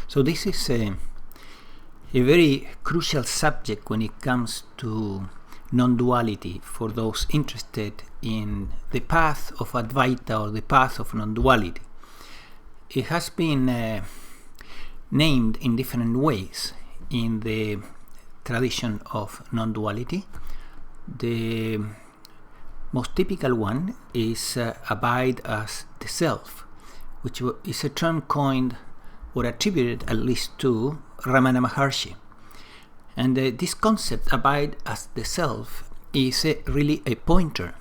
So this is a very crucial subject when it comes to non-duality for those interested in the path of Advaita or the path of non-duality. It has been named in different ways in the tradition of non-duality. The most typical one is abide as the self, which is a term coined or attributed at least to Ramana Maharshi. And this concept, abide as the self, is really a pointer.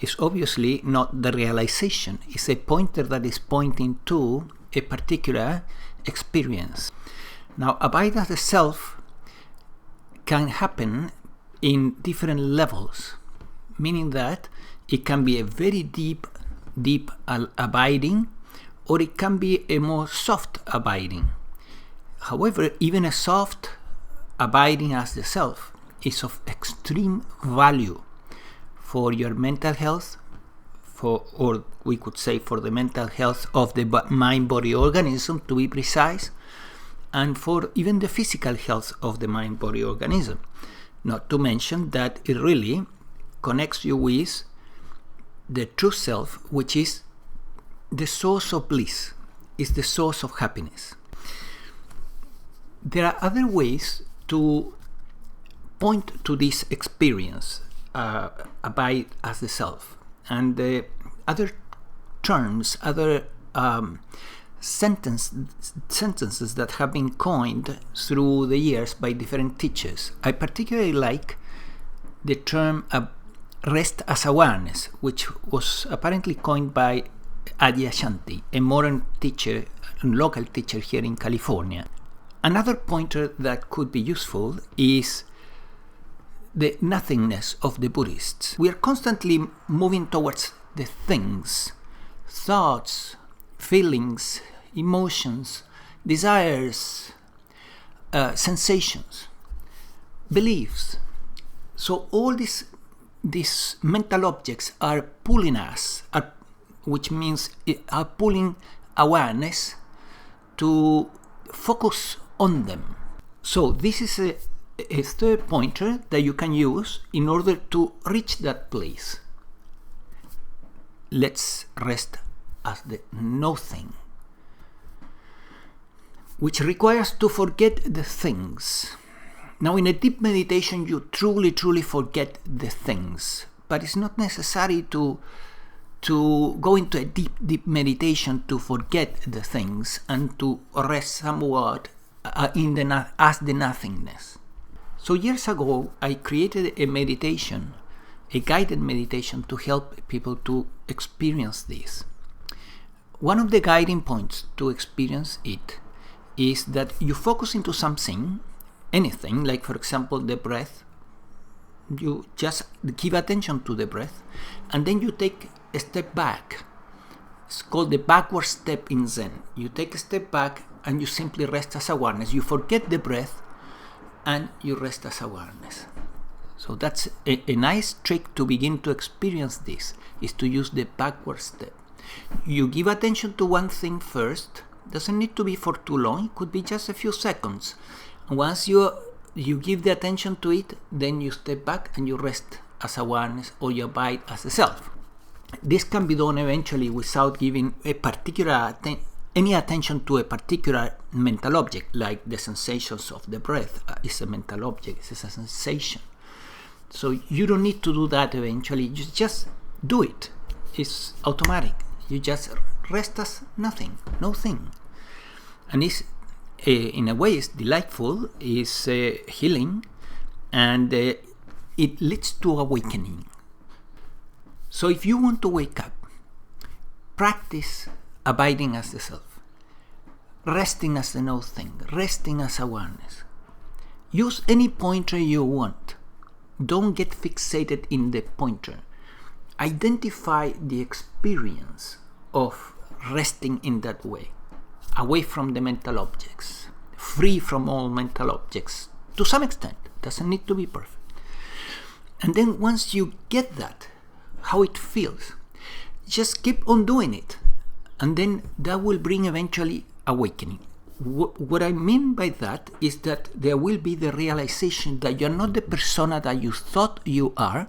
It's obviously not the realization. It's a pointer that is pointing to a particular experience. Now, abide as the self can happen in different levels, meaning that it can be a very deep abiding, or it can be a more soft abiding. However, even a soft abiding as the self is of extreme value for your mental health, or we could say for the mental health of the mind-body organism, to be precise, and for even the physical health of the mind-body organism. Not to mention that it really connects you with the true self, which is the source of bliss, is the source of happiness. There are other ways to point to this experience, abide as the self, and other terms, other sentences that have been coined through the years by different teachers. I particularly like the term rest as awareness, which was apparently coined by Adyashanti, a modern teacher, a local teacher here in California. Another pointer that could be useful is the nothingness of the Buddhists. We are constantly moving towards the things, thoughts, feelings, emotions, desires, sensations, beliefs. So all these mental objects are pulling us, which means are pulling awareness to focus on them. So this is a third pointer that you can use in order to reach that place. Let's rest as the no-thing, which requires to forget the things. Now, in a deep meditation, you truly forget the things, but it's not necessary to go into a deep meditation to forget the things and to rest somewhat as the nothingness. So years ago, I created a meditation, a guided meditation to help people to experience this. One of the guiding points to experience it is that you focus into something, anything, like for example the breath. You just give attention to the breath, and then you take a step back. It's called the backward step in Zen. You take a step back and you simply rest as awareness. You forget the breath and you rest as awareness. So that's a nice trick to begin to experience this, is to use the backward step. You give attention to one thing first. Doesn't need to be for too long. It could be just a few seconds. And once you give the attention to it, then you step back and you rest as awareness, or you abide as a self. This can be done eventually without giving any attention to a particular mental object, like the sensations of the breath is a mental object, it's a sensation. So you don't need to do that eventually. You just do it. It's automatic. You just rest as nothing, no thing. And it's, in a way, it's delightful, it's healing, and it leads to awakening. So if you want to wake up, practice abiding as the self, resting as the no thing, resting as awareness. Use any pointer you want. Don't get fixated in the pointer. Identify the experience of resting in that way, away from the mental objects, free from all mental objects, to some extent. Doesn't need to be perfect. And then once you get that, how it feels, just keep on doing it, and then that will bring eventually awakening. what I mean by that is that there will be the realization that you're not the persona that you thought you are,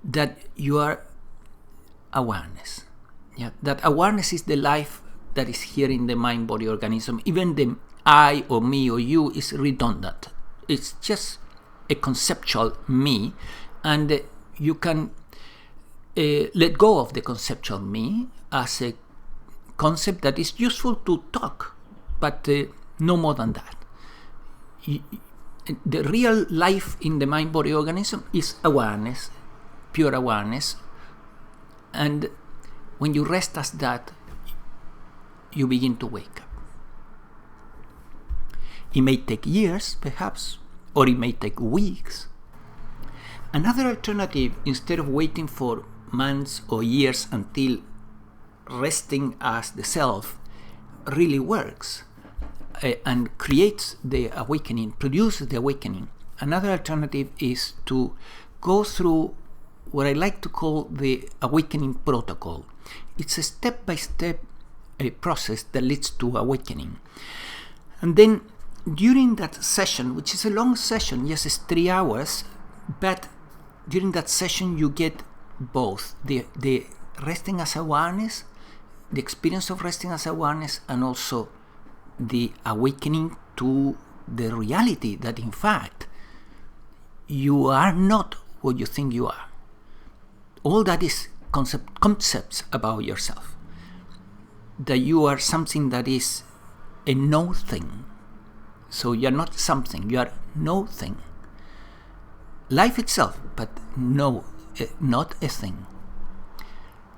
that you are awareness. Yeah, that awareness is the life that is here in the mind-body organism. Even the I or me or you is redundant. It's just a conceptual me, and you can let go of the conceptual me as a concept that is useful to talk, but no more than that. The real life in the mind-body organism is awareness, pure awareness, and when you rest as that, you begin to wake up. It may take years, perhaps, or it may take weeks. Another alternative, instead of waiting for months or years until resting as the self really works and creates the awakening, produces the awakening. Another alternative is to go through what I like to call the awakening protocol. It's a step-by-step process that leads to awakening. And then during that session, which is a long session, yes, it's 3 hours, but during that session you get both the resting as awareness, the experience of resting as awareness, and also the awakening to the reality that in fact you are not what you think you are. All that is concepts about yourself. That you are something that is a no thing. So you're not something, you are no thing. Life itself, but no, not a thing.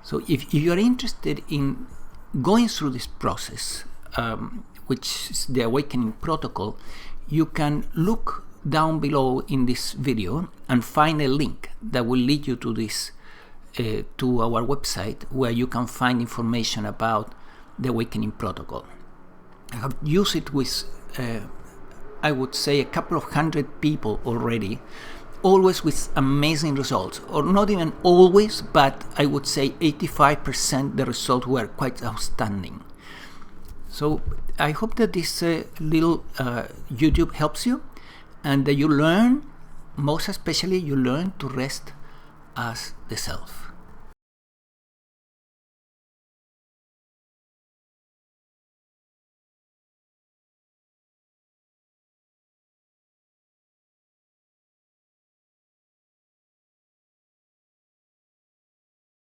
So if you are interested in going through this process, which is the awakening protocol, you can look down below in this video and find a link that will lead you to this, to our website, where you can find information about the awakening protocol. I have used it with, I would say, a couple of hundred people already, always with amazing results, or not even always, but I would say 85% the results were quite outstanding. So I hope that this little YouTube helps you, and that you learn, most especially you learn to rest as the self.